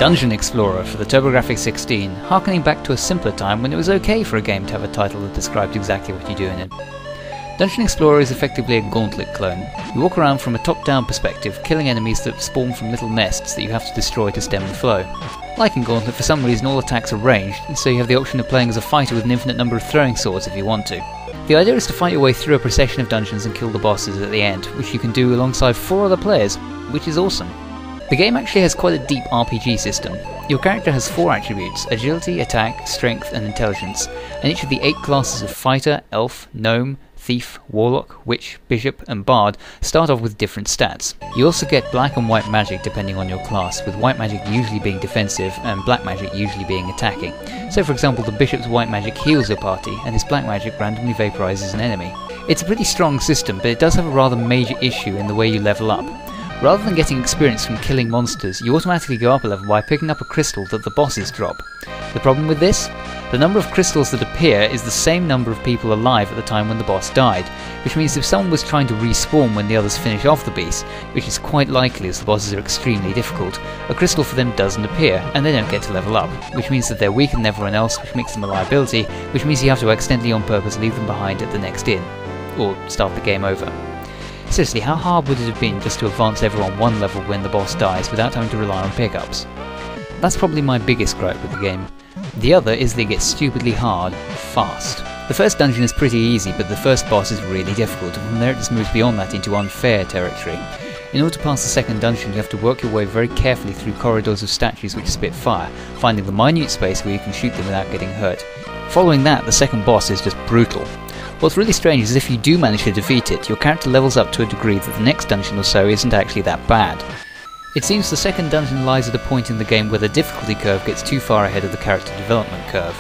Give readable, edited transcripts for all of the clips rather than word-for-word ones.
Dungeon Explorer for the TurboGrafx-16, harkening back to a simpler time when it was okay for a game to have a title that described exactly what you do in it. Dungeon Explorer is effectively a Gauntlet clone. You walk around from a top-down perspective, killing enemies that spawn from little nests that you have to destroy to stem the flow. Like in Gauntlet, for some reason all attacks are ranged, and so you have the option of playing as a fighter with an infinite number of throwing swords if you want to. The idea is to fight your way through a procession of dungeons and kill the bosses at the end, which you can do alongside 4 other players, which is awesome. The game actually has quite a deep RPG system. Your character has 4 attributes: agility, attack, strength and intelligence, and each of the 8 classes of fighter, elf, gnome, thief, warlock, witch, bishop and bard start off with different stats. You also get black and white magic depending on your class, with white magic usually being defensive and black magic usually being attacking. So for example, the bishop's white magic heals your party and his black magic randomly vaporizes an enemy. It's a pretty strong system, but it does have a rather major issue in the way you level up. Rather than getting experience from killing monsters, you automatically go up a level by picking up a crystal that the bosses drop. The problem with this? The number of crystals that appear is the same number of people alive at the time when the boss died, which means if someone was trying to respawn when the others finish off the beast, which is quite likely as the bosses are extremely difficult, a crystal for them doesn't appear, and they don't get to level up, which means that they're weaker than everyone else, which makes them a liability, which means you have to accidentally on purpose leave them behind at the next inn, or start the game over. Seriously, how hard would it have been just to advance everyone 1 level when the boss dies without having to rely on pickups? That's probably my biggest gripe with the game. The other is that it gets stupidly hard, fast. The first dungeon is pretty easy, but the first boss is really difficult, and from there it just moves beyond that into unfair territory. In order to pass the second dungeon, you have to work your way very carefully through corridors of statues which spit fire, finding the minute space where you can shoot them without getting hurt. Following that, the second boss is just brutal. What's really strange is if you do manage to defeat it, your character levels up to a degree that the next dungeon or so isn't actually that bad. It seems the second dungeon lies at a point in the game where the difficulty curve gets too far ahead of the character development curve.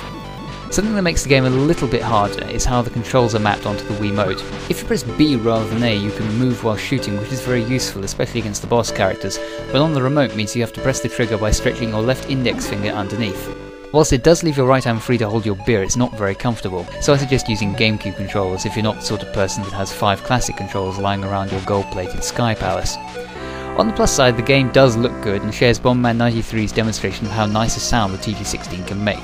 Something that makes the game a little bit harder is how the controls are mapped onto the Wiimote. If you press B rather than A, you can move while shooting, which is very useful, especially against the boss characters, but on the remote means you have to press the trigger by stretching your left index finger underneath. Whilst it does leave your right hand free to hold your beer, it's not very comfortable, so I suggest using GameCube controllers if you're not the sort of person that has 5 classic controllers lying around your gold-plated Sky Palace. On the plus side, the game does look good and shares Bomberman 93's demonstration of how nice a sound the TG16 can make.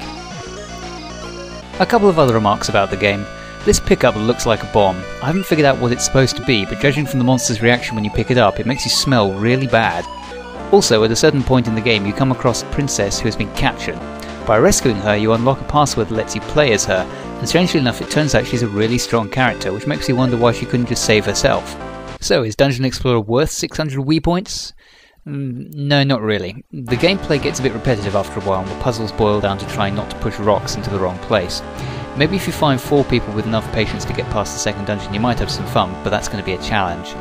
A couple of other remarks about the game. This pickup looks like a bomb. I haven't figured out what it's supposed to be, but judging from the monster's reaction when you pick it up, it makes you smell really bad. Also, at a certain point in the game, you come across a princess who has been captured. By rescuing her, you unlock a password that lets you play as her, and strangely enough it turns out she's a really strong character, which makes you wonder why she couldn't just save herself. So, is Dungeon Explorer worth 600 Wii points? No, not really. The gameplay gets a bit repetitive after a while, and the puzzles boil down to trying not to push rocks into the wrong place. Maybe if you find 4 people with enough patience to get past the second dungeon you might have some fun, but that's going to be a challenge.